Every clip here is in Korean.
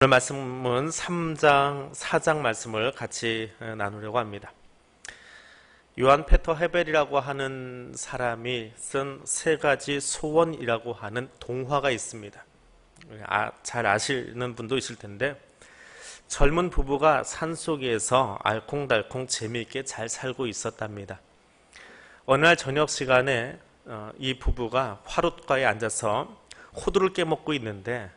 오늘 말씀은 3장, 4장 말씀을 같이 나누려고 합니다. 요한 페터 헤벨이라고 하는 사람이 쓴 세 가지 소원이라고 하는 동화가 있습니다. 잘 아시는 분도 있을 텐데, 젊은 부부가 산속에서 알콩달콩 재미있게 잘 살고 있었답니다. 어느 날 저녁 시간에 이 부부가 화롯가에 앉아서 호두를 깨먹고 있는데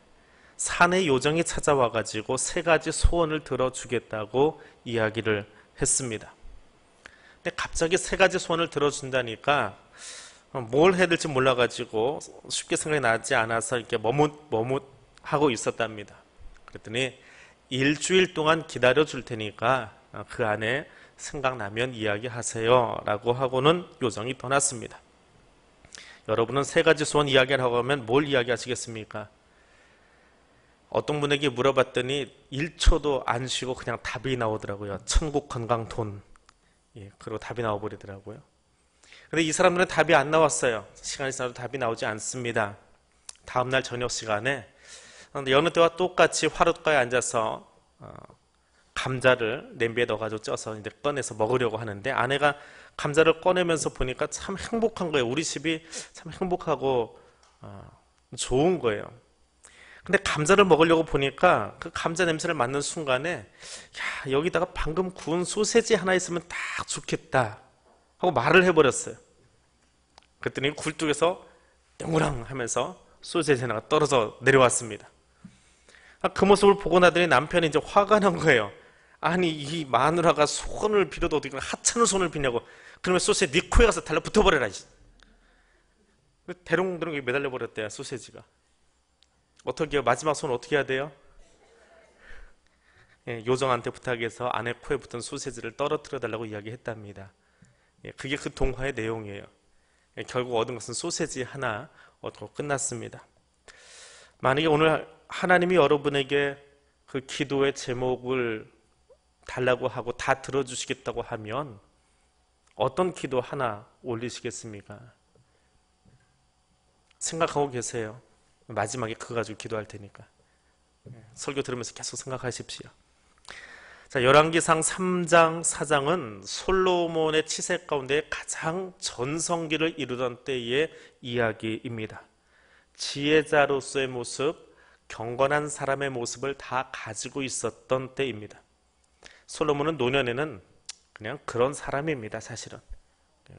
산의 요정이 찾아와가지고 세 가지 소원을 들어주겠다고 이야기를 했습니다. 근데 갑자기 세 가지 소원을 들어준다니까 뭘 해야 될지 몰라가지고 쉽게 생각이 나지 않아서 이렇게 머뭇하고 있었답니다. 그랬더니 일주일 동안 기다려 줄 테니까 그 안에 생각나면 이야기하세요 라고 하고는 요정이 떠났습니다. 여러분은 세 가지 소원 이야기를 하고 하면 뭘 이야기하시겠습니까? 어떤 분에게 물어봤더니 1초도 안 쉬고 그냥 답이 나오더라고요. 천국, 건강, 돈. 그리고 답이 나와버리더라고요. 근데 이 사람들은 답이 안 나왔어요. 시간이 지나도 답이 나오지 않습니다. 다음날 저녁 시간에 여느 때와 똑같이 화롯가에 앉아서 감자를 냄비에 넣어가지고 쪄서 이제 꺼내서 먹으려고 하는데 아내가 감자를 꺼내면서 보니까 참 행복한 거예요. 우리 집이 참 행복하고 좋은 거예요. 근데 감자를 먹으려고 보니까 그 감자 냄새를 맡는 순간에 야, 여기다가 방금 구운 소세지 하나 있으면 딱 좋겠다 하고 말을 해버렸어요. 그랬더니 굴뚝에서 땡우랑 하면서 소세지 하나가 떨어져 내려왔습니다. 그 모습을 보고 나더니 남편이 이제 화가 난 거예요. 아니 이 마누라가 손을 빌어도 어떻게 하찮은 손을 비냐고. 그러면 소세지 네 코에 가서 달라붙어버려라. 대롱대롱 매달려 버렸대요. 소세지가. 어떻게 해요? 마지막 손 어떻게 해야 돼요? 요정한테 부탁해서 아내 코에 붙은 소세지를 떨어뜨려 달라고 이야기했답니다. 그게 그 동화의 내용이에요. 결국 얻은 것은 소세지 하나 얻고 끝났습니다. 만약에 오늘 하나님이 여러분에게 그 기도의 제목을 달라고 하고 다 들어주시겠다고 하면 어떤 기도 하나 올리시겠습니까? 생각하고 계세요. 마지막에 그거 가지고 기도할 테니까 설교 들으면서 계속 생각하십시오. 자, 열왕기상 3장 4장은 솔로몬의 치세 가운데 가장 전성기를 이루던 때의 이야기입니다. 지혜자로서의 모습, 경건한 사람의 모습을 다 가지고 있었던 때입니다. 솔로몬은 노년에는 그냥 그런 사람입니다. 사실은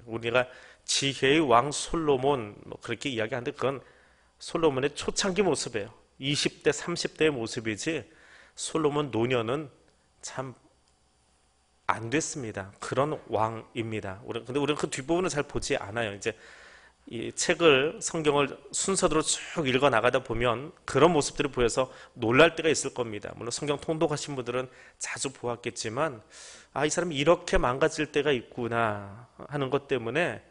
우리가 지혜의 왕 솔로몬 그렇게 이야기하는데 그건 솔로몬의 초창기 모습이에요. 20대 30대의 모습이지 솔로몬 노년은 참 안 됐습니다. 그런 왕입니다. 근데 우리는 그 뒷부분을 잘 보지 않아요. 이제 이 책을 성경을 순서대로 쭉 읽어 나가다 보면 그런 모습들이 보여서 놀랄 때가 있을 겁니다. 물론 성경 통독하신 분들은 자주 보았겠지만 이 사람이 이렇게 망가질 때가 있구나 하는 것 때문에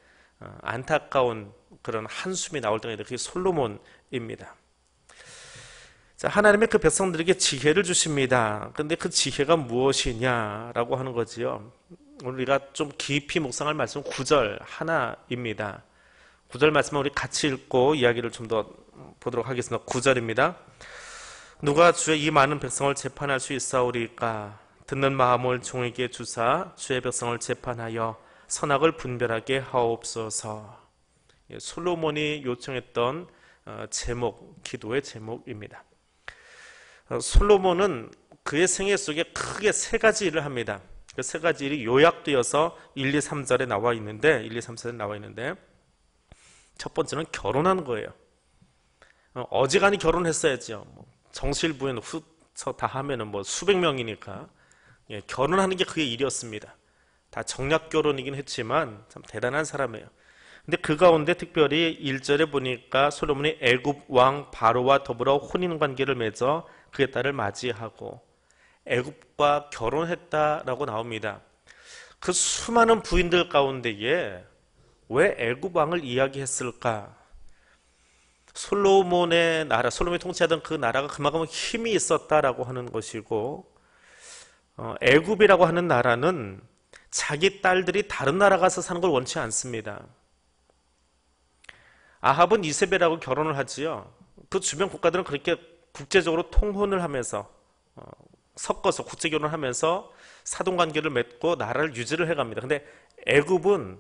안타까운 그런 한숨이 나올 때가 있는데 그게 솔로몬입니다. 자, 하나님의 그 백성들에게 지혜를 주십니다. 그런데 그 지혜가 무엇이냐라고 하는 거지요. 오늘 우리가 좀 깊이 묵상할 말씀은 9절 하나입니다. 9절 말씀을 우리 같이 읽고 이야기를 좀 더 보도록 하겠습니다. 9절입니다. 누가 주의 이 많은 백성을 재판할 수 있사오리까? 듣는 마음을 종에게 주사 주의 백성을 재판하여 선악을 분별하게 하옵소서. 솔로몬이 요청했던 제목, 기도의 제목입니다. 솔로몬은 그의 생애 속에 크게 세 가지 일을 합니다. 그 세 가지 일이 요약되어서 1, 2, 3절에 나와 있는데 첫 번째는 결혼하는 거예요. 어지간히 결혼했어야죠. 정실부연 후처 다 하면은 수백 명이니까 결혼하는 게 그의 일이었습니다. 다 정략 결혼이긴 했지만 참 대단한 사람이에요. 근데 그 가운데 특별히 1절에 보니까 솔로몬이 애굽 왕 바로와 더불어 혼인 관계를 맺어 그의 딸을 맞이하고 애굽과 결혼했다라고 나옵니다. 그 수많은 부인들 가운데에 왜 애굽 왕을 이야기했을까? 솔로몬의 나라, 솔로몬이 통치하던 그 나라가 그만큼 힘이 있었다라고 하는 것이고, 애굽이라고 하는 나라는 자기 딸들이 다른 나라 가서 사는 걸 원치 않습니다. 아합은 이세벨하고 결혼을 하지요. 그 주변 국가들은 그렇게 국제적으로 통혼을 하면서 섞어서 국제 결혼하면서 사돈관계를 맺고 나라를 유지를 해갑니다. 근데 애굽은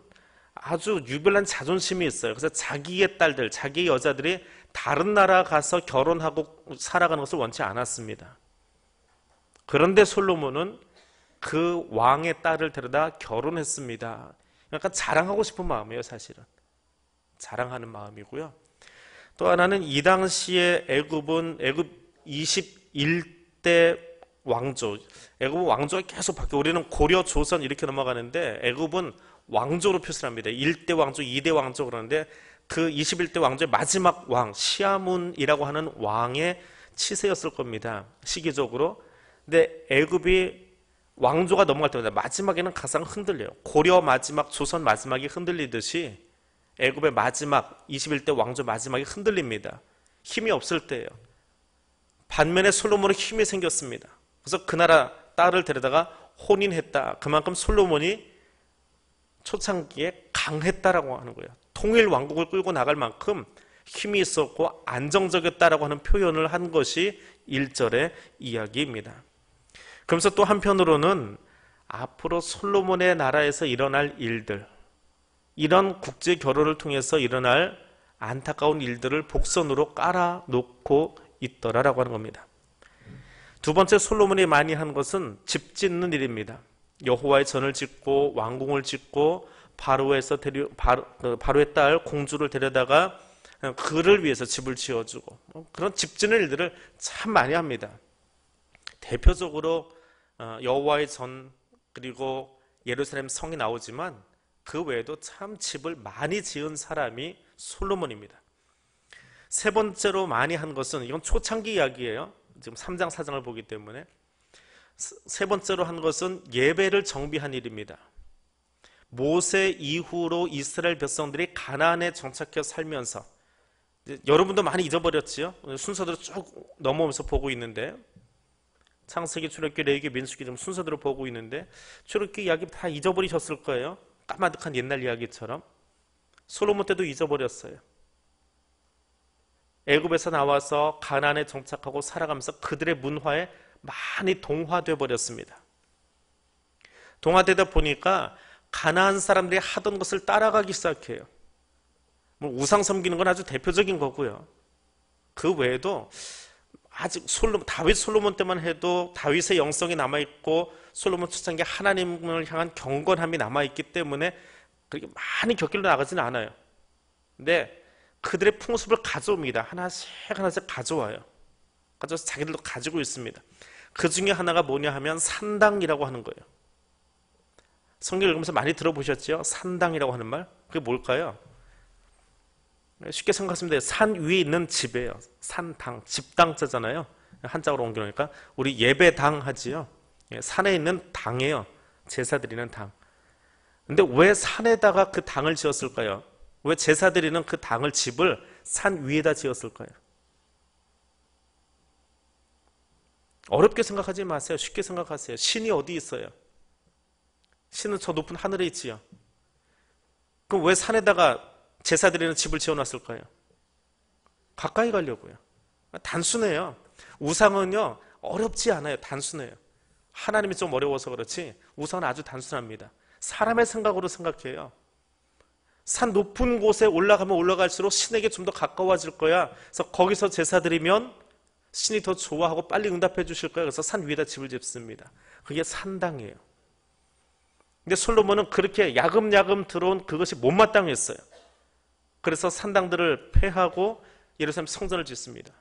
아주 유별난 자존심이 있어요. 그래서 자기의 딸들, 자기의 여자들이 다른 나라 가서 결혼하고 살아가는 것을 원치 않았습니다. 그런데 솔로몬은 그 왕의 딸을 데려다 결혼했습니다. 약간 자랑하고 싶은 마음이에요, 사실은. 자랑하는 마음이고요. 또 하나는 이 당시에 애굽은 애굽 21대 왕조, 애굽은 왕조가 계속 바뀌고 우리는 고려, 조선 이렇게 넘어가는데 애굽은 왕조로 표시를 합니다. 1대 왕조, 2대 왕조 그러는데 그 21대 왕조의 마지막 왕 시아문이라고 하는 왕의 치세였을 겁니다. 시기적으로. 근데 애굽이 왕조가 넘어갈 때마다 마지막에는 가장 흔들려요. 고려 마지막, 조선 마지막이 흔들리듯이 애굽의 마지막 21대 왕조 마지막이 흔들립니다. 힘이 없을 때예요. 반면에 솔로몬은 힘이 생겼습니다. 그래서 그 나라 딸을 데려다가 혼인했다. 그만큼 솔로몬이 초창기에 강했다라고 하는 거예요. 통일 왕국을 끌고 나갈 만큼 힘이 있었고 안정적이었다라고 하는 표현을 한 것이 1절의 이야기입니다. 그러면서 또 한편으로는 앞으로 솔로몬의 나라에서 일어날 일들, 이런 국제 결혼을 통해서 일어날 안타까운 일들을 복선으로 깔아놓고 있더라라고 하는 겁니다. 두 번째 솔로몬이 많이 한 것은 집 짓는 일입니다. 여호와의 전을 짓고 왕궁을 짓고 바로의 딸 공주를 데려다가 그를 위해서 집을 지어주고 그런 집 짓는 일들을 참 많이 합니다. 대표적으로 여호와의 전 그리고 예루살렘 성이 나오지만 그 외에도 참 집을 많이 지은 사람이 솔로몬입니다. 세 번째로 많이 한 것은 이건 초창기 이야기예요. 지금 3장 4장을 보기 때문에 세 번째로 한 것은 예배를 정비한 일입니다. 모세 이후로 이스라엘 백성들이 가나안에 정착해 살면서 여러분도 많이 잊어버렸지요. 순서대로 쭉 넘어오면서 보고 있는데 창세기, 출애굽기, 레위기, 민수기 등 순서대로 보고 있는데 출애굽기 이야기 다 잊어버리셨을 거예요. 까마득한 옛날 이야기처럼. 솔로몬 때도 잊어버렸어요. 애굽에서 나와서 가나안에 정착하고 살아가면서 그들의 문화에 많이 동화돼 버렸습니다. 동화되다 보니까 가나안 사람들이 하던 것을 따라가기 시작해요. 우상 섬기는 건 아주 대표적인 거고요. 그 외에도 아직 다윗 솔로몬 때만 해도 다윗의 영성이 남아있고 솔로몬 초창기 하나님을 향한 경건함이 남아있기 때문에 그렇게 많이 곁길로 나가지는 않아요. 근데 그들의 풍습을 가져옵니다. 하나씩 하나씩 가져와요. 가져와서 자기들도 가지고 있습니다. 그 중에 하나가 뭐냐 하면 산당이라고 하는 거예요. 성경 읽으면서 많이 들어보셨죠? 산당이라고 하는 말? 그게 뭘까요? 쉽게 생각하시면 돼요. 산 위에 있는 집이에요. 산당, 집당자잖아요. 한자어로 옮겨놓으니까 우리 예배당 하지요. 산에 있는 당이에요. 제사 드리는 당. 근데 왜 산에다가 그 당을 지었을까요? 왜 제사 드리는 그 당을 집을 산 위에다 지었을까요? 어렵게 생각하지 마세요. 쉽게 생각하세요. 신이 어디 있어요? 신은 저 높은 하늘에 있지요. 그럼 왜 산에다가 제사 드리는 집을 지어놨을까요? 가까이 가려고요. 단순해요. 우상은요 어렵지 않아요. 단순해요. 하나님이 좀 어려워서 그렇지 우상은 아주 단순합니다. 사람의 생각으로 생각해요. 산 높은 곳에 올라가면 올라갈수록 신에게 좀 더 가까워질 거야. 그래서 거기서 제사 드리면 신이 더 좋아하고 빨리 응답해 주실 거야. 그래서 산 위에다 집을 짓습니다. 그게 산당이에요. 근데 솔로몬은 그렇게 야금야금 들어온 그것이 못마땅했어요. 그래서 산당들을 폐하고 예루살렘 성전을 짓습니다.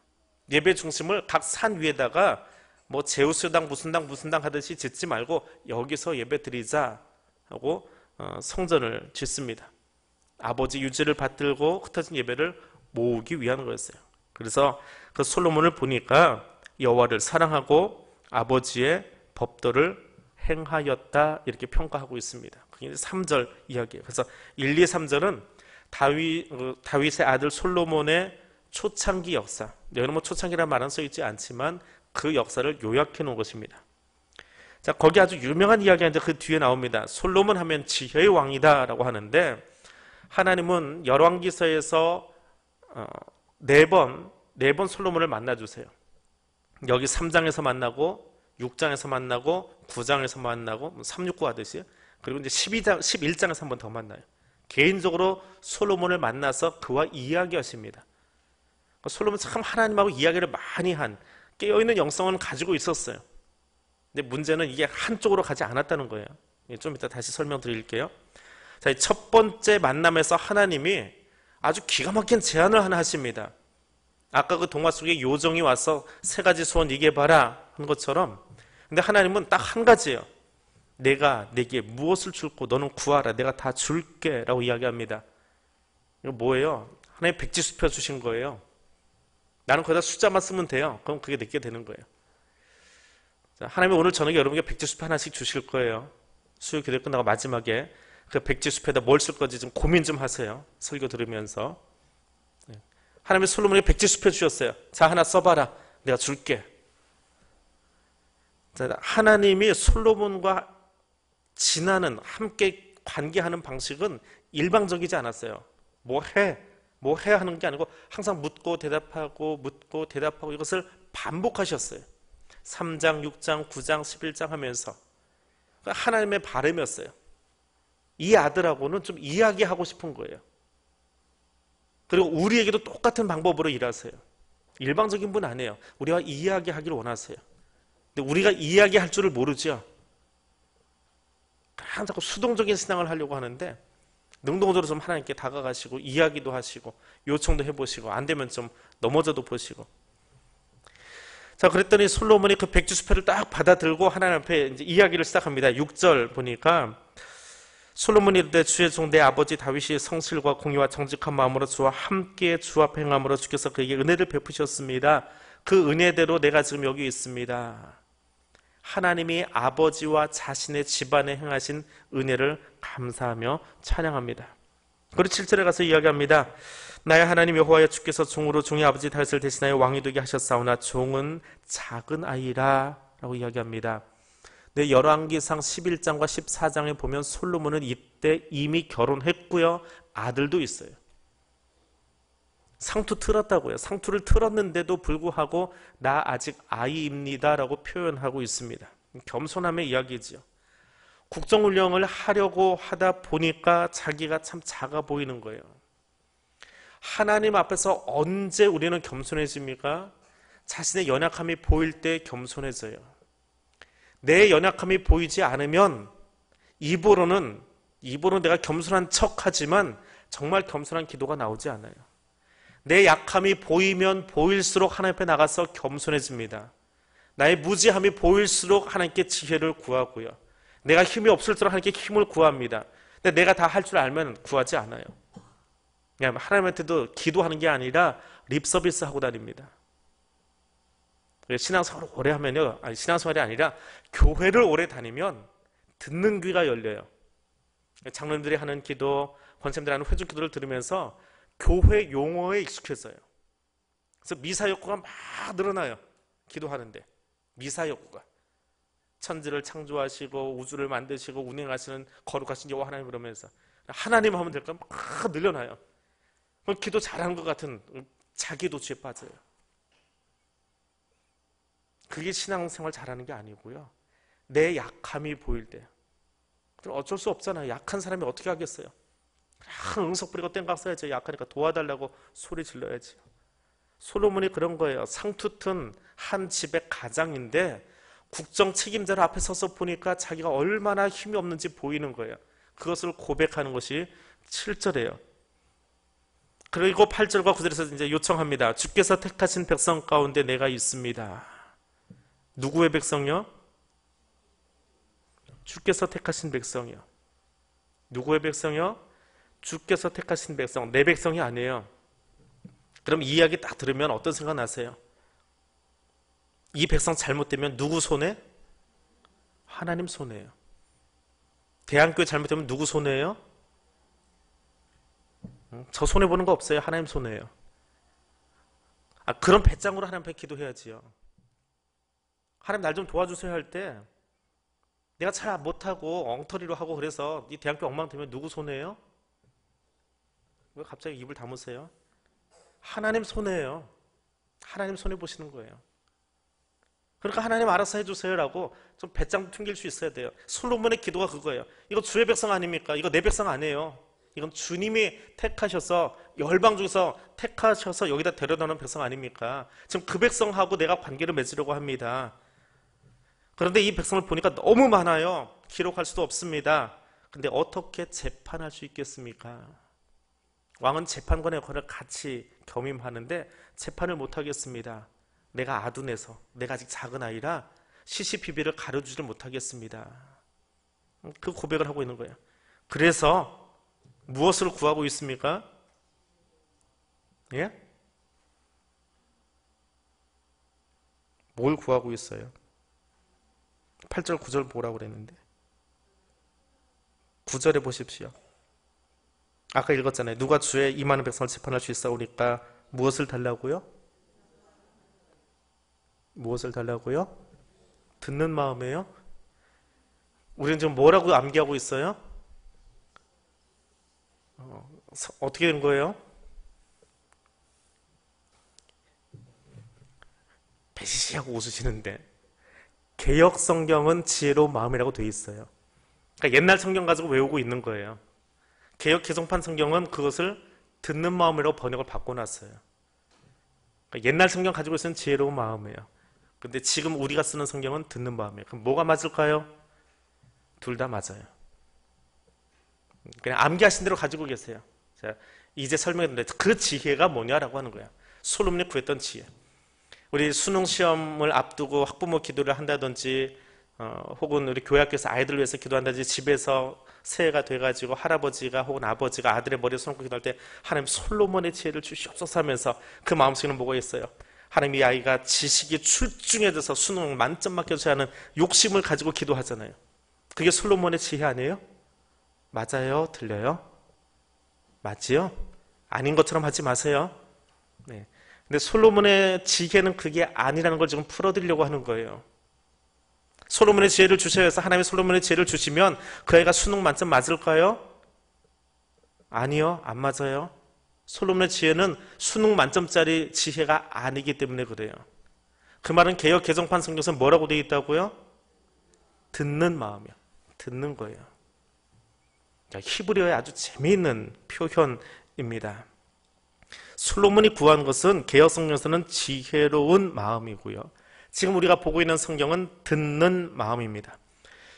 예배 중심을 각 산 위에다가 뭐 제우스당 무슨 당 하듯이 짓지 말고 여기서 예배 드리자 하고 성전을 짓습니다. 아버지 유지를 받들고 흩어진 예배를 모으기 위한 거였어요. 그래서 그 솔로몬을 보니까 여호와를 사랑하고 아버지의 법도를 행하였다 이렇게 평가하고 있습니다. 그게 3절 이야기예요. 그래서 1, 2, 3절은 다윗의 아들 솔로몬의 초창기 역사. 여기는 뭐 초창기라는 말은 써있지 않지만 그 역사를 요약해 놓은 것입니다. 자, 거기 아주 유명한 이야기가 이제 그 뒤에 나옵니다. 솔로몬 하면 지혜의 왕이다 라고 하는데 하나님은 열왕기서에서 네 번 솔로몬을 만나주세요. 여기 3장에서 만나고 6장에서 만나고 9장에서 만나고 369 하듯이, 그리고 이제 12장, 11장에서 한 번 더 만나요. 개인적으로 솔로몬을 만나서 그와 이야기하십니다. 솔로몬 참 하나님하고 이야기를 많이 한 깨어있는 영성은 가지고 있었어요. 근데 문제는 이게 한쪽으로 가지 않았다는 거예요. 좀 이따 다시 설명드릴게요. 자, 첫 번째 만남에서 하나님이 아주 기가 막힌 제안을 하나 하십니다. 아까 그 동화 속에 요정이 와서 세 가지 소원 얘기해봐라 한 것처럼, 근데 하나님은 딱 한 가지예요. 내가 내게 무엇을 줄고 너는 구하라, 내가 다 줄게 라고 이야기합니다. 이거 뭐예요? 하나님 백지수 펴주신 거예요. 나는 거기다 숫자만 쓰면 돼요. 그럼 그게 내게 되는 거예요. 자, 하나님이 오늘 저녁에 여러분에게 백지수표 하나씩 주실 거예요. 수요 기도 끝나고 마지막에 그 백지수표에다 뭘 쓸 건지 좀 고민 좀 하세요. 설교 들으면서. 하나님이 솔로몬에게 백지수표 주셨어요. 자, 하나 써봐라, 내가 줄게. 자, 하나님이 솔로몬과 지나는, 함께 관계하는 방식은 일방적이지 않았어요. 뭐 해 하는 게 아니고 항상 묻고 대답하고 이것을 반복하셨어요. 3장, 6장, 9장, 11장 하면서. 하나님의 바람이었어요. 이 아들하고는 좀 이야기하고 싶은 거예요. 그리고 우리에게도 똑같은 방법으로 일하세요. 일방적인 분 아니에요. 우리와 이야기하기를 원하세요. 근데 우리가 이야기할 줄을 모르죠. 그냥 자꾸 수동적인 신앙을 하려고 하는데, 능동적으로 좀 하나님께 다가가시고 이야기도 하시고 요청도 해보시고 안 되면 좀 넘어져도 보시고. 자, 그랬더니 솔로몬이 그 백지수표를 딱 받아들고 하나님 앞에 이제 이야기를 시작합니다. 6절 보니까 솔로몬이 이르되 주의 종 내 아버지 다윗이 성실과 공의와 정직한 마음으로 주와 함께 주 앞에 행함으로 주께서 그에게 은혜를 베푸셨습니다. 그 은혜대로 내가 지금 여기 있습니다. 하나님이 아버지와 자신의 집안에 행하신 은혜를 감사하며 찬양합니다. 그리고 7절에 가서 이야기합니다. 나의 하나님 여호와여, 주께서 종으로 종의 아버지 다윗을 대신하여 왕이 되게 하셨사오나 종은 작은 아이라 라고 이야기합니다. 네, 열왕기상 11장과 14장에 보면 솔로몬은 이때 이미 결혼했고요, 아들도 있어요. 상투 틀었다고요. 상투를 틀었는데도 불구하고 나 아직 아이입니다 라고 표현하고 있습니다. 겸손함의 이야기지요. 국정운영을 하려고 하다 보니까 자기가 참 작아 보이는 거예요. 하나님 앞에서 언제 우리는 겸손해집니까? 자신의 연약함이 보일 때 겸손해져요. 내 연약함이 보이지 않으면 입으로는 내가 겸손한 척하지만 정말 겸손한 기도가 나오지 않아요. 내 약함이 보이면 보일수록 하나님 앞에 나가서 겸손해집니다. 나의 무지함이 보일수록 하나님께 지혜를 구하고요. 내가 힘이 없을수록 하나님께 힘을 구합니다. 근데 내가 다 할 줄 알면 구하지 않아요. 그냥 하나님한테도 기도하는 게 아니라 립서비스 하고 다닙니다. 신앙생활을 오래 하면요, 신앙생활이 아니라 교회를 오래 다니면 듣는 귀가 열려요. 장로님들이 하는 기도, 권사님들이 하는 회중 기도를 들으면서 교회 용어에 익숙해져요. 그래서 미사 욕구가 막 늘어나요. 기도하는데 미사 욕구가. 천지를 창조하시고 우주를 만드시고 운행하시는 거룩하신 여호와 하나님, 그러면서 하나님 하면 될까 막 늘려놔요. 그럼 기도 잘하는 것 같은 자기 도취에 빠져요. 그게 신앙생활 잘하는 게 아니고요, 내 약함이 보일 때. 어쩔 수 없잖아요. 약한 사람이 어떻게 하겠어요. 응석 부리고 땡각 써야지. 약하니까 도와달라고 소리 질러야지. 솔로몬이 그런 거예요. 상투튼 한 집의 가장인데 국정 책임자를 앞에 서서 보니까 자기가 얼마나 힘이 없는지 보이는 거예요. 그것을 고백하는 것이 7절이에요. 그리고 8절과 9절에서 이제 요청합니다. 주께서 택하신 백성 가운데 내가 있습니다. 누구의 백성이요? 주께서 택하신 백성이요. 누구의 백성이요? 주께서 택하신 백성. 내 백성이 아니에요. 그럼 이 이야기 딱 들으면 어떤 생각 나세요? 이 백성 잘못되면 누구 손에? 하나님 손에요. 대한교회 잘못되면 누구 손에요? 저 손에 보는 거 없어요. 하나님 손에요. 그런 배짱으로 하나님 앞에 기도해야지요. 하나님 날 좀 도와주세요 할 때 내가 잘 못하고 엉터리로 하고 그래서 이 대학교 엉망되면 누구 손해예요? 왜 갑자기 입을 다무세요? 하나님 손해예요. 하나님 손해 보시는 거예요. 그러니까 하나님 알아서 해주세요라고 좀 배짱 튕길 수 있어야 돼요. 솔로몬의 기도가 그거예요. 이거 주의 백성 아닙니까? 이거 내 백성 아니에요. 이건 주님이 택하셔서 열방 중에서 택하셔서 여기다 데려다 놓은 백성 아닙니까? 지금 그 백성하고 내가 관계를 맺으려고 합니다. 그런데 이 백성을 보니까 너무 많아요. 기록할 수도 없습니다. 근데 어떻게 재판할 수 있겠습니까? 왕은 재판관의 역할을 같이 겸임하는데 재판을 못하겠습니다. 내가 아둔해서, 내가 아직 작은 아이라 시시비비를 가려주지를 못하겠습니다. 그 고백을 하고 있는 거예요. 그래서 무엇을 구하고 있습니까? 예? 뭘 구하고 있어요? 8절 9절 보라고 그랬는데 9절에 보십시오. 아까 읽었잖아요. 누가 주의 임하는 백성을 재판할 수 있사오니까 무엇을 달라고요? 무엇을 달라고요? 듣는 마음이에요. 우리는 지금 뭐라고 암기하고 있어요? 어떻게 된 거예요? 배시시하고 웃으시는데 개역 성경은 지혜로운 마음이라고 돼 있어요. 그러니까 옛날 성경 가지고 외우고 있는 거예요. 개역 개정판 성경은 그것을 듣는 마음이라고 번역을 바꿔놨어요. 그러니까 옛날 성경 가지고 있으면 지혜로운 마음이에요. 근데 지금 우리가 쓰는 성경은 듣는 마음이에요. 그럼 뭐가 맞을까요? 둘 다 맞아요. 그냥 암기하신 대로 가지고 계세요. 자, 이제 설명했는데 그 지혜가 뭐냐라고 하는 거야. 솔로몬이 구했던 지혜. 우리 수능 시험을 앞두고 학부모 기도를 한다든지 혹은 우리 교회 학교에서 아이들을 위해서 기도한다든지 집에서 새해가 돼가지고 할아버지가 혹은 아버지가 아들의 머리에 손 얹고 기도할 때 하나님 솔로몬의 지혜를 주시옵소서 하면서 그 마음속에는 뭐가 있어요? 하나님 이 아이가 지식이 출중해져서 수능 만점 맡겨줘야 하는 욕심을 가지고 기도하잖아요. 그게 솔로몬의 지혜 아니에요? 맞아요? 들려요? 맞지요? 아닌 것처럼 하지 마세요. 네. 근데 솔로몬의 지혜는 그게 아니라는 걸 지금 풀어드리려고 하는 거예요. 솔로몬의 지혜를 주셔야 해서 하나님이 솔로몬의 지혜를 주시면 그 아이가 수능 만점 맞을까요? 아니요, 안 맞아요. 솔로몬의 지혜는 수능 만점짜리 지혜가 아니기 때문에 그래요. 그 말은 개역 개정판 성경에서 뭐라고 되어 있다고요? 듣는 마음이요. 듣는 거예요. 히브리어의 아주 재미있는 표현입니다. 솔로몬이 구한 것은 개역 성경에서는 지혜로운 마음이고요. 지금 우리가 보고 있는 성경은 듣는 마음입니다.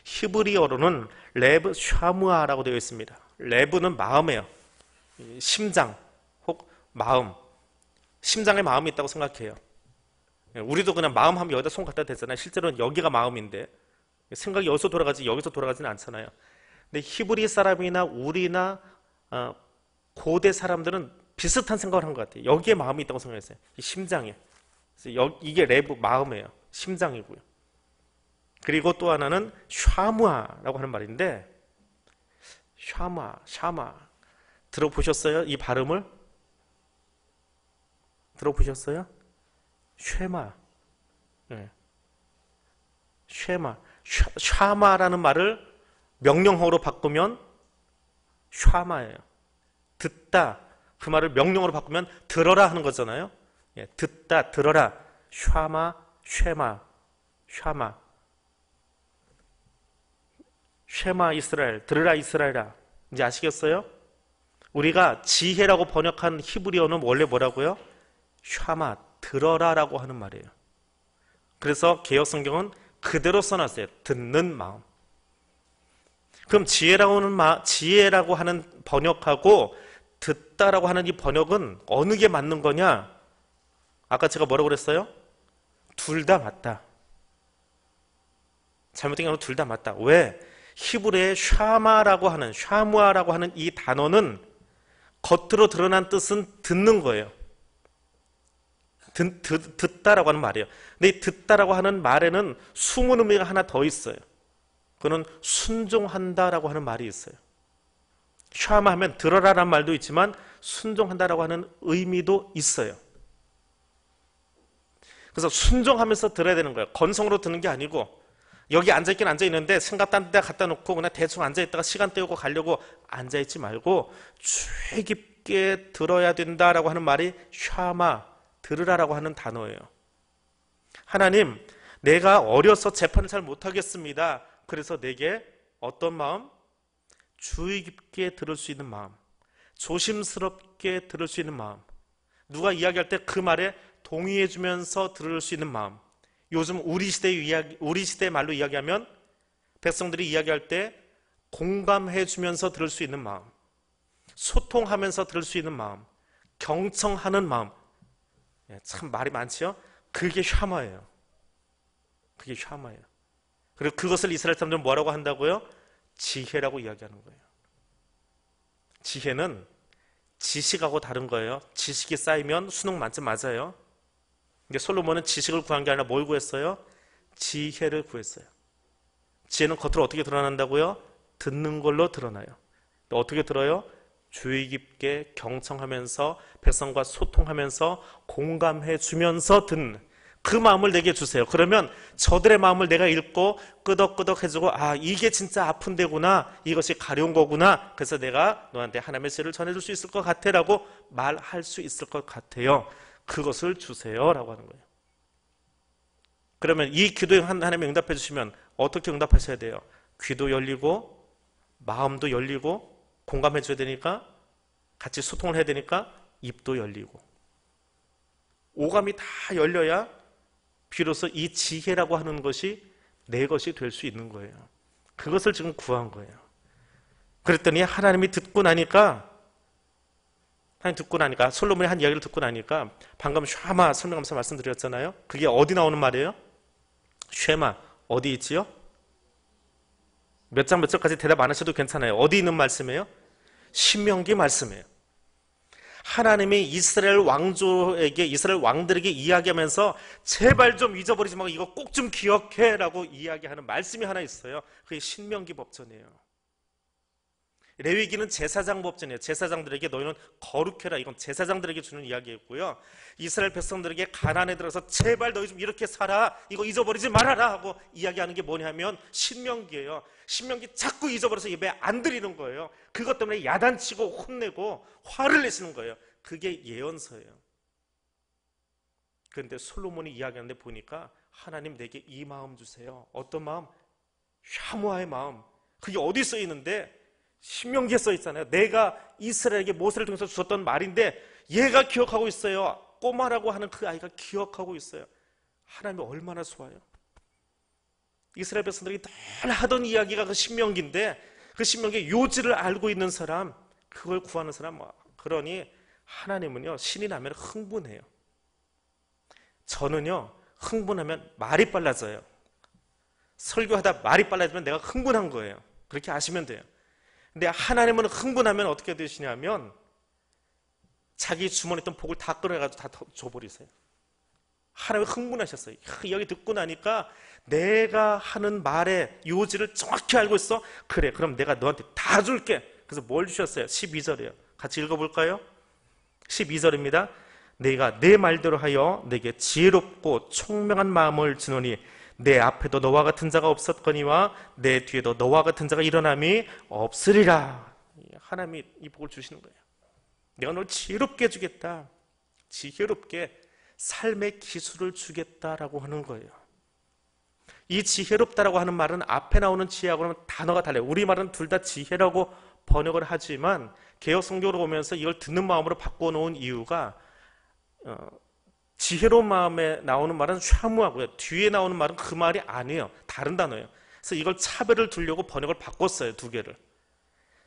히브리어로는 레브 샤무아라고 되어 있습니다. 레브는 마음이에요. 심장 혹 마음. 심장에 마음이 있다고 생각해요. 우리도 그냥 마음 하면 여기다 손 갖다 대잖아요. 실제로는 여기가 마음인데 생각이 여기서 돌아가지 여기서 돌아가지는 않잖아요. 근데 히브리 사람이나 우리나 고대 사람들은 비슷한 생각을 한 것 같아요. 여기에 마음이 있다고 생각했어요. 이 심장에. 그래서 이게 레브 마음이에요. 심장이고요. 그리고 또 하나는 샤무아라고 하는 말인데 샤마 들어보셨어요? 이 발음을? 들어보셨어요? 쉐마. 네. 쉐마. 샤마라는 말을 명령어로 바꾸면 샤마예요. 듣다. 그 말을 명령어로 바꾸면 들어라 하는 거잖아요. 예, 듣다, 들어라. 샤마, 쉐마, 샤마. 쉐마 이스라엘, 들으라 이스라엘아. 이제 아시겠어요? 우리가 지혜라고 번역한 히브리어는 원래 뭐라고요? 샤마, 들어라라고 하는 말이에요. 그래서 개역 성경은 그대로 써놨어요. 듣는 마음. 그럼 지혜라고 하는 번역하고 듣다라고 하는 이 번역은 어느 게 맞는 거냐? 아까 제가 뭐라고 그랬어요? 둘 다 맞다. 잘못된 게 아니라 둘 다 맞다. 왜? 히브리의 샤무아라고 하는 이 단어는 겉으로 드러난 뜻은 듣는 거예요. 듣다라고 하는 말이에요. 근데 이 듣다라고 하는 말에는 숨은 의미가 하나 더 있어요. 그거는 순종한다라고 하는 말이 있어요. 샤마 하면 들어라라는 말도 있지만 순종한다라고 하는 의미도 있어요. 그래서 순종하면서 들어야 되는 거예요. 건성으로 듣는 게 아니고 여기 앉아있긴 앉아있는데 생각 딴 데 갖다 놓고 그냥 대충 앉아있다가 시간 때우고 가려고 앉아있지 말고 주의 깊게 들어야 된다라고 하는 말이 샤마, 들으라라고 하는 단어예요. 하나님, 내가 어려서 재판을 잘 못하겠습니다. 그래서 내게 어떤 마음? 주의 깊게 들을 수 있는 마음, 조심스럽게 들을 수 있는 마음, 누가 이야기할 때 그 말에 동의해 주면서 들을 수 있는 마음. 요즘 우리 시대 말로 이야기하면 백성들이 이야기할 때 공감해 주면서 들을 수 있는 마음, 소통하면서 들을 수 있는 마음, 경청하는 마음. 참 말이 많지요? 그게 샤마예요. 그게 샤마예요. 그리고 그것을 이스라엘 사람들은 뭐라고 한다고요? 지혜라고 이야기하는 거예요. 지혜는 지식하고 다른 거예요. 지식이 쌓이면 수능 만점 맞아요. 근데 솔로몬은 지식을 구한 게 아니라 뭘 구했어요? 지혜를 구했어요. 지혜는 겉으로 어떻게 드러난다고요? 듣는 걸로 드러나요. 또 어떻게 들어요? 주의 깊게 경청하면서 백성과 소통하면서 공감해 주면서 듣는 그 마음을 내게 주세요. 그러면 저들의 마음을 내가 읽고 끄덕끄덕 해주고, 아, 이게 진짜 아픈 데구나, 이것이 가려운 거구나, 그래서 내가 너한테 하나님의 지혜를 전해줄 수 있을 것 같아 라고 말할 수 있을 것 같아요. 그것을 주세요 라고 하는 거예요. 그러면 이 기도에 하나님이 응답해 주시면 어떻게 응답하셔야 돼요? 귀도 열리고 마음도 열리고 공감해 줘야 되니까, 같이 소통을 해야 되니까 입도 열리고 오감이 다 열려야 비로소 이 지혜라고 하는 것이 내 것이 될 수 있는 거예요. 그것을 지금 구한 거예요. 그랬더니 하나님이 듣고 나니까, 솔로몬이 한 이야기를 듣고 나니까, 방금 쉐마 설명하면서 말씀드렸잖아요. 그게 어디 나오는 말이에요? 쉐마 어디 있지요? 몇 장 몇 절까지 대답 안 하셔도 괜찮아요. 어디 있는 말씀이에요? 신명기 말씀이에요. 하나님이 이스라엘 왕조에게, 이스라엘 왕들에게 이야기하면서 제발 좀 잊어버리지 말고 이거 꼭 좀 기억해 라고 이야기하는 말씀이 하나 있어요. 그게 신명기 법전이에요. 레위기는 제사장 법전이에요. 제사장들에게 너희는 거룩해라, 이건 제사장들에게 주는 이야기였고요. 이스라엘 백성들에게 가나안에 들어서 제발 너희 좀 이렇게 살아, 이거 잊어버리지 말아라 하고 이야기하는 게 뭐냐면 신명기예요. 신명기 자꾸 잊어버려서 예배 안 드리는 거예요. 그것 때문에 야단치고 혼내고 화를 내시는 거예요. 그게 예언서예요. 그런데 솔로몬이 이야기하는데 보니까 하나님 내게 이 마음 주세요. 어떤 마음? 샤무아의 마음. 그게 어디 써 있는데? 신명기에 써 있잖아요. 내가 이스라엘에게 모세를 통해서 주었던 말인데 얘가 기억하고 있어요. 꼬마라고 하는 그 아이가 기억하고 있어요. 하나님이 얼마나 좋아요. 이스라엘 백성들이 늘 하던 이야기가 그 신명기인데, 그 신명기의 요지를 알고 있는 사람, 그걸 구하는 사람, 그러니 하나님은요, 신이 나면 흥분해요. 저는요, 흥분하면 말이 빨라져요. 설교하다 말이 빨라지면 내가 흥분한 거예요. 그렇게 아시면 돼요. 근데 하나님은 흥분하면 어떻게 되시냐면 자기 주머니에 있던 복을 다 끌어가지고 다 줘버리세요. 하나님이 흥분하셨어요. 이야기 듣고 나니까 내가 하는 말의 요지를 정확히 알고 있어. 그래, 그럼 내가 너한테 다 줄게. 그래서 뭘 주셨어요? 12절이에요. 같이 읽어볼까요? 12절입니다. 내가 내 말대로 하여 내게 지혜롭고 총명한 마음을 주노니 내 앞에도 너와 같은 자가 없었거니와 내 뒤에도 너와 같은 자가 일어남이 없으리라. 하나님이 이 복을 주시는 거예요. 내가 널 지혜롭게 해주겠다. 지혜롭게 삶의 기술을 주겠다라고 하는 거예요. 이 지혜롭다라고 하는 말은 앞에 나오는 지혜하고는 단어가 달라요. 우리말은 둘 다 지혜라고 번역을 하지만 개역성경으로 보면서 이걸 듣는 마음으로 바꿔놓은 이유가, 지혜로운 마음에 나오는 말은 샤무하고요, 뒤에 나오는 말은 그 말이 아니에요. 다른 단어예요. 그래서 이걸 차별을 두려고 번역을 바꿨어요. 두 개를.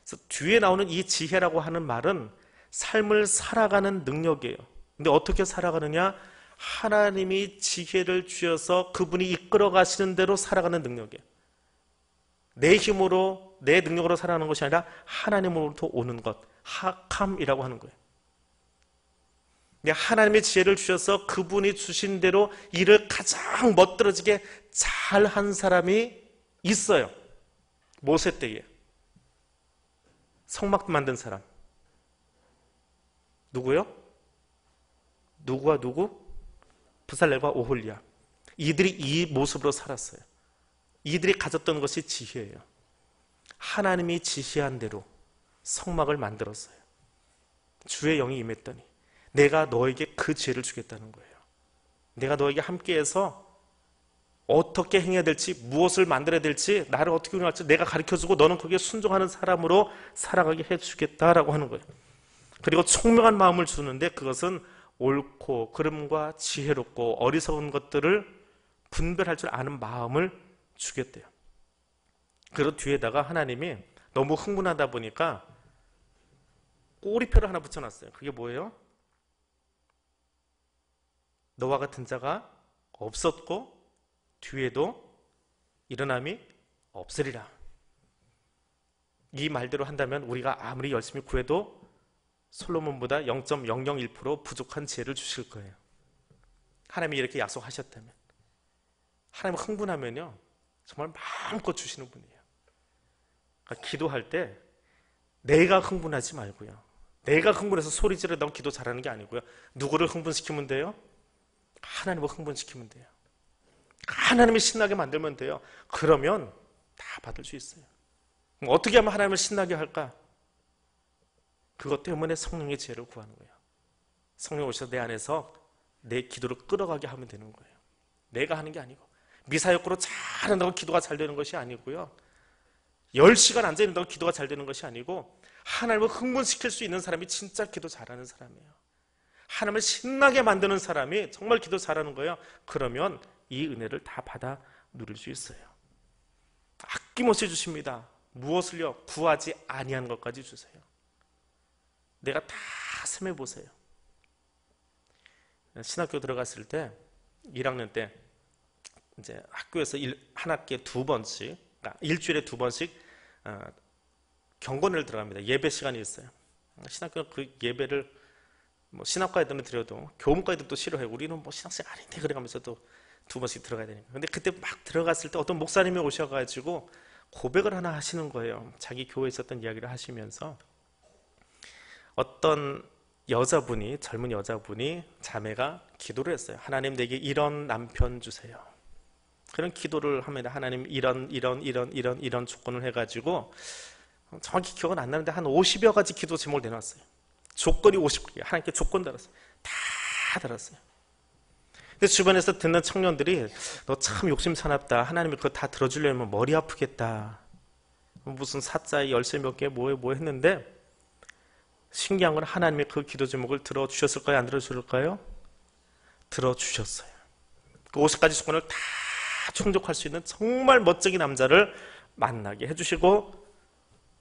그래서 뒤에 나오는 이 지혜라고 하는 말은 삶을 살아가는 능력이에요. 근데 어떻게 살아가느냐? 하나님이 지혜를 주셔서 그분이 이끌어 가시는 대로 살아가는 능력이에요. 내 힘으로, 내 능력으로 살아가는 것이 아니라 하나님으로부터 오는 것, 하캄이라고 하는 거예요. 하나님의 지혜를 주셔서 그분이 주신 대로 일을 가장 멋들어지게 잘한 사람이 있어요. 모세 때에 성막 만든 사람 누구요? 누구와 누구? 부살렐과 오홀리압. 이들이 이 모습으로 살았어요. 이들이 가졌던 것이 지혜예요. 하나님이 지시한 대로 성막을 만들었어요. 주의 영이 임했더니 내가 너에게 그 지혜를 주겠다는 거예요. 내가 너에게 함께해서 어떻게 행해야 될지, 무엇을 만들어야 될지, 나를 어떻게 운영할지 내가 가르쳐주고 너는 거기에 순종하는 사람으로 살아가게 해주겠다라고 하는 거예요. 그리고 총명한 마음을 주는데 그것은 옳고 그름과 지혜롭고 어리석은 것들을 분별할 줄 아는 마음을 주겠대요. 그리고 뒤에다가 하나님이 너무 흥분하다 보니까 꼬리표를 하나 붙여놨어요. 그게 뭐예요? 너와 같은 자가 없었고 뒤에도 일어남이 없으리라. 이 말대로 한다면 우리가 아무리 열심히 구해도 솔로몬보다 0.001% 부족한 지혜를 주실 거예요. 하나님이 이렇게 약속하셨다면. 하나님 흥분하면요 정말 마음껏 주시는 분이에요. 그러니까 기도할 때 내가 흥분하지 말고요, 내가 흥분해서 소리 지르다고 기도 잘하는 게 아니고요, 누구를 흥분시키면 돼요? 하나님을 흥분시키면 돼요. 하나님이 신나게 만들면 돼요. 그러면 다 받을 수 있어요. 그럼 어떻게 하면 하나님을 신나게 할까? 그것 때문에 성령의 지혜를 구하는 거예요. 성령 오셔서 내 안에서 내 기도를 끌어가게 하면 되는 거예요. 내가 하는 게 아니고, 미사역으로 잘한다고 기도가 잘 되는 것이 아니고요, 10시간 앉아있는다고 기도가 잘 되는 것이 아니고, 하나님을 흥분시킬 수 있는 사람이 진짜 기도 잘하는 사람이에요. 하나님을 신나게 만드는 사람이 정말 기도 잘하는 거예요. 그러면 이 은혜를 다 받아 누릴 수 있어요. 아낌없이 주십니다. 무엇을요? 구하지 아니한 것까지 주세요. 내가 다 셈해 보세요. 신학교 들어갔을 때 1학년 때 이제 학교에서 한 학기에 2번씩, 그러니까 일주일에 2번씩 경건을 들어갑니다. 예배 시간이 있어요. 신학교 그 예배를 뭐 신학과 애들은 드려도 교문과 애들도 싫어해요. 우리는 뭐 신학생 아닌데 그래가면서 또 2번씩 들어가야 되니까. 근데 그때 막 들어갔을 때 어떤 목사님이 오셔가지고 고백을 하나 하시는 거예요. 자기 교회에 있었던 이야기를 하시면서 어떤 여자분이, 젊은 여자분이, 자매가 기도를 했어요. 하나님 내게 이런 남편 주세요. 그런 기도를 합니다. 하나님 이런 조건을 해가지고, 정확히 기억은 안 나는데 한 50여 가지 기도 제목을 내놨어요. 조건이 50개, 하나님께 조건 달았어요. 다 달았어요. 근데 주변에서 듣는 청년들이 너 참 욕심 사납다, 하나님이 그거 다 들어주려면 머리 아프겠다, 무슨 사자에 열쇠 몇 개 뭐 했는데, 신기한 건 하나님이 그 기도 제목을 들어주셨을까요? 안 들어주실까요? 들어주셨어요. 그 50가지 조건을 다 충족할 수 있는 정말 멋쟁이 남자를 만나게 해주시고,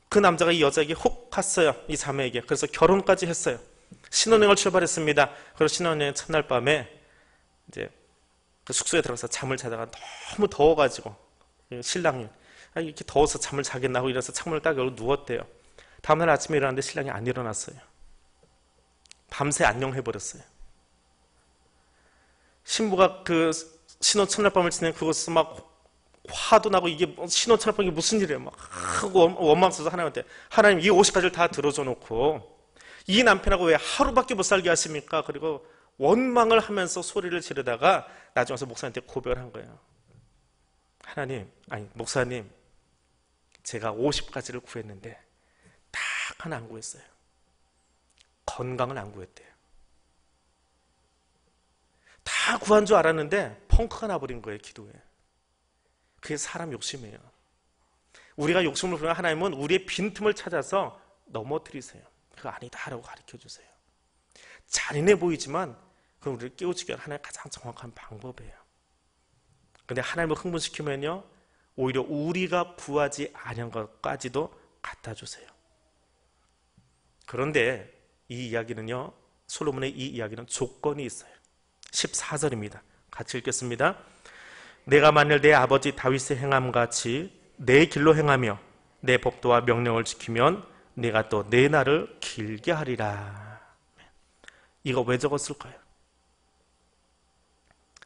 그 남자가 이 여자에게 훅 갔어요. 이 자매에게. 그래서 결혼까지 했어요. 신혼여행을 출발했습니다. 그리고 신혼여행 첫날 밤에 이제 그 숙소에 들어가서 잠을 자다가 너무 더워가지고 신랑이 이렇게 더워서 잠을 자겠나 하고 일어나서 창문을 딱 열고 누웠대요. 다음날 아침에 일어났는데 신랑이 안 일어났어요. 밤새 안녕해버렸어요. 신부가 그 신혼 첫날 밤을 지낸 그곳에서 막 화도 나고, 이게 신혼 첫날 밤이 무슨 일이에요 막 하고 원망스러워서 하나님한테, 하나님 이 50가지를 다 들어줘 놓고 이 남편하고 왜 하루밖에 못 살게 하십니까? 그리고 원망을 하면서 소리를 지르다가 나중에 와서 목사님한테 고백을 한 거예요. 하나님, 아니 목사님, 제가 50가지를 구했는데 딱 하나 안 구했어요. 건강을 안 구했대요. 다 구한 줄 알았는데 펑크가 나버린 거예요, 기도에. 그게 사람 욕심이에요. 우리가 욕심을 부리면 하나님은 우리의 빈틈을 찾아서 넘어뜨리세요. 그거 아니다라고 가르쳐주세요. 잔인해 보이지만 그건 우리를 깨우치기 위한 하나의 가장 정확한 방법이에요. 근데 하나님을 흥분시키면요, 오히려 우리가 구하지 아니한 것까지도 갖다 주세요. 그런데 이 이야기는요, 솔로몬의 이 이야기는 조건이 있어요. 14절입니다. 같이 읽겠습니다. 내가 만일 내 아버지 다윗의 행함같이 내 길로 행하며 내 법도와 명령을 지키면 내가 또 내 날을 길게 하리라. 이거 왜 적었을까요?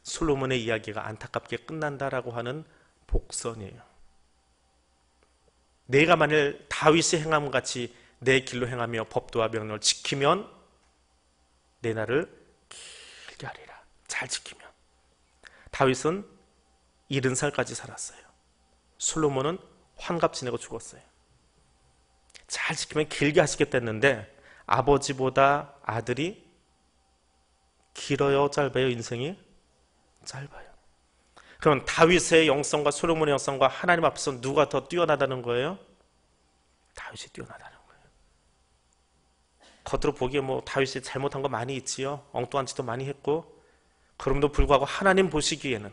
솔로몬의 이야기가 안타깝게 끝난다라고 하는 복선이에요. 내가 만일 다윗의 행함같이 내 길로 행하며 법도와 명령을 지키면 내 날을 길게 하리라. 잘 지키면. 다윗은 70살까지 살았어요. 솔로몬은 환갑 지내고 죽었어요. 잘 지키면 길게 하시겠다 했는데 아버지보다 아들이 길어요, 짧아요? 인생이 짧아요. 그럼 다윗의 영성과 솔로몬의 영성과 하나님 앞에서 누가 더 뛰어나다는 거예요? 다윗이 뛰어나다는 거예요. 겉으로 보기에 뭐 다윗이 잘못한 거 많이 있지요. 엉뚱한 짓도 많이 했고, 그럼에도 불구하고 하나님 보시기에는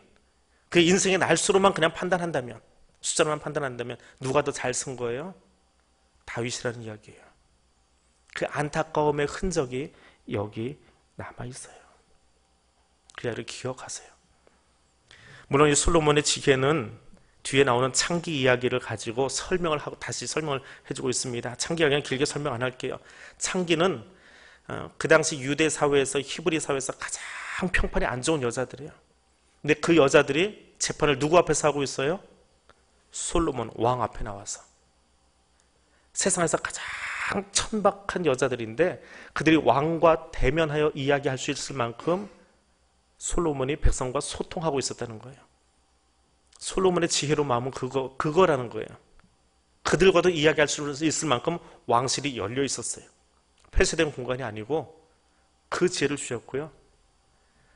그 인생의 날수로만 그냥 판단한다면, 숫자로만 판단한다면 누가 더 잘 쓴 거예요? 다윗이라는 이야기예요. 그 안타까움의 흔적이 여기 남아있어요. 그 이야기를 기억하세요. 물론 이 솔로몬의 지혜는 뒤에 나오는 창기 이야기를 가지고 설명을 하고 다시 설명을 해주고 있습니다. 창기 이야기는 길게 설명 안 할게요. 창기는 그 당시 유대 사회에서, 히브리 사회에서 가장 평판이 안 좋은 여자들이에요. 근데 그 여자들이 재판을 누구 앞에서 하고 있어요? 솔로몬 왕 앞에 나와서. 세상에서 가장 천박한 여자들인데 그들이 왕과 대면하여 이야기할 수 있을 만큼 솔로몬이 백성과 소통하고 있었다는 거예요. 솔로몬의 지혜로 마음은 그거라는 거예요. 그들과도 이야기할 수 있을 만큼 왕실이 열려 있었어요. 폐쇄된 공간이 아니고 그 지혜를 주셨고요.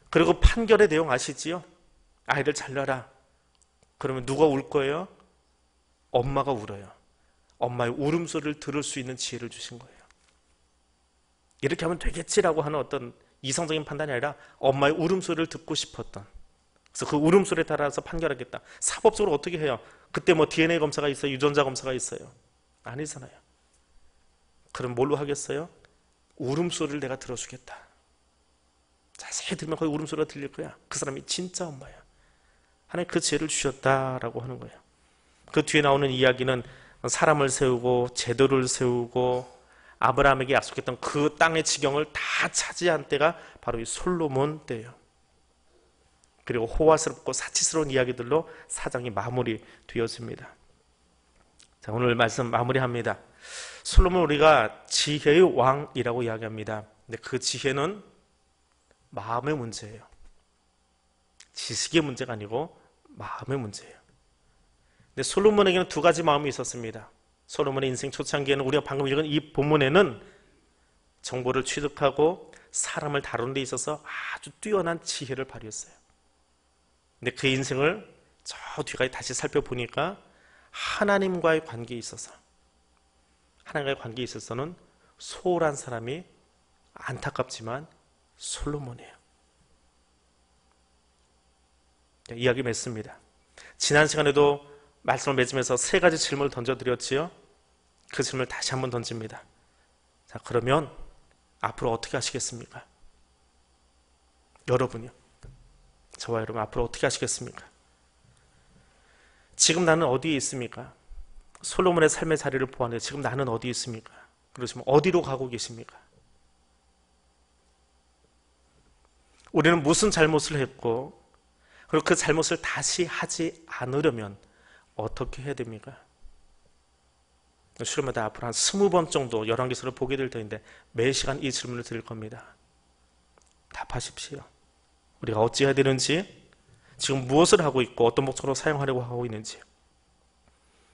그리고 판결의 내용 아시지요? 아이들 잘라라. 그러면 누가 울 거예요? 엄마가 울어요. 엄마의 울음소리를 들을 수 있는 지혜를 주신 거예요. 이렇게 하면 되겠지라고 하는 어떤 이성적인 판단이 아니라 엄마의 울음소리를 듣고 싶었던, 그래서 그 울음소리에 따라서 판결하겠다. 사법적으로 어떻게 해요? 그때 뭐 DNA 검사가 있어요? 유전자 검사가 있어요? 아니잖아요. 그럼 뭘로 하겠어요? 울음소리를 내가 들어주겠다. 자세히 들으면 거기 울음소리가 들릴 거야. 그 사람이 진짜 엄마야. 하나님 그 지혜를 주셨다라고 하는 거예요. 그 뒤에 나오는 이야기는 사람을 세우고 제도를 세우고 아브라함에게 약속했던 그 땅의 지경을 다 차지한 때가 바로 이 솔로몬 때예요. 그리고 호화스럽고 사치스러운 이야기들로 사장이 마무리되어집니다. 자, 오늘 말씀 마무리합니다. 솔로몬 우리가 지혜의 왕이라고 이야기합니다. 근데 그 지혜는 마음의 문제예요. 지식의 문제가 아니고 마음의 문제예요. 근데 솔로몬에게는 두 가지 마음이 있었습니다. 솔로몬의 인생 초창기에는 우리가 방금 읽은 이 본문에는 정보를 취득하고 사람을 다루는 데 있어서 아주 뛰어난 지혜를 발휘했어요. 근데 그 인생을 저 뒤까지 다시 살펴보니까 하나님과의 관계에 있어서, 하나님과의 관계에 있어서는 소홀한 사람이 안타깝지만 솔로몬이에요. 이야기 맺습니다. 지난 시간에도 말씀을 맺으면서 세 가지 질문을 던져드렸지요. 그 질문을 다시 한번 던집니다. 자, 그러면 앞으로 어떻게 하시겠습니까? 여러분이요. 저와 여러분 앞으로 어떻게 하시겠습니까? 지금 나는 어디에 있습니까? 솔로몬의 삶의 자리를 보았는데 지금 나는 어디에 있습니까? 그러시면 어디로 가고 계십니까? 우리는 무슨 잘못을 했고 그리고 그 잘못을 다시 하지 않으려면 어떻게 해야 됩니까? 수련마다 앞으로 한 20번 정도 열왕기서를 보게 될 터인데 매 시간 이 질문을 드릴 겁니다. 답하십시오. 우리가 어찌해야 되는지, 지금 무엇을 하고 있고 어떤 목적으로 사용하려고 하고 있는지.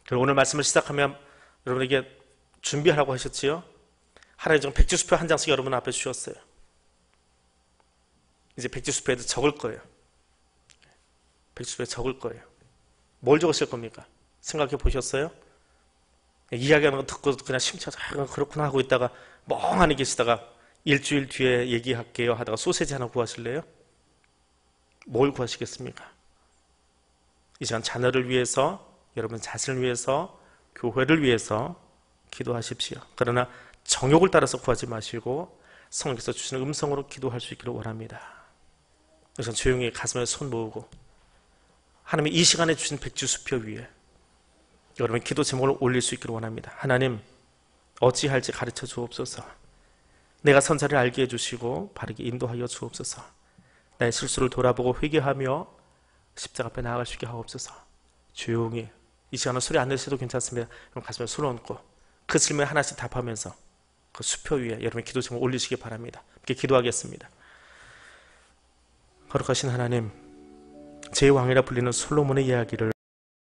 그리고 오늘 말씀을 시작하면 여러분에게 준비하라고 하셨지요? 하나님 지금 백지수표 한 장씩 여러분 앞에 주셨어요. 이제 백지수표에도 적을 거예요. 백지수표에 적을 거예요. 뭘 적으실 겁니까? 생각해 보셨어요? 이야기하는 거 듣고 그냥 심차서 그렇구나 하고 있다가 멍하니 계시다가 일주일 뒤에 얘기할게요 하다가 소세지 하나 구하실래요? 뭘 구하시겠습니까? 이 시간 자녀를 위해서, 여러분 자신을 위해서, 교회를 위해서 기도하십시오. 그러나 정욕을 따라서 구하지 마시고 성령께서 주시는 음성으로 기도할 수 있기를 원합니다. 그래서 조용히 가슴에 손 모으고 하나님이 이 시간에 주신 백지수표 위에 여러분의 기도 제목을 올릴 수 있기를 원합니다. 하나님, 어찌할지 가르쳐 주옵소서. 내가 선자를 알게 해주시고 바르게 인도하여 주옵소서. 나의 실수를 돌아보고 회개하며 십자가 앞에 나아갈 수 있게 하옵소서. 조용히, 이 시간은 소리 안 내셔도 괜찮습니다. 여러분 가슴에 손을 얹고 그 질문에 하나씩 답하면서 그 수표 위에 여러분의 기도 제목을 올리시기 바랍니다. 함께 기도하겠습니다. 거룩하신 하나님, 제 왕이라 불리는 솔로몬의 이야기를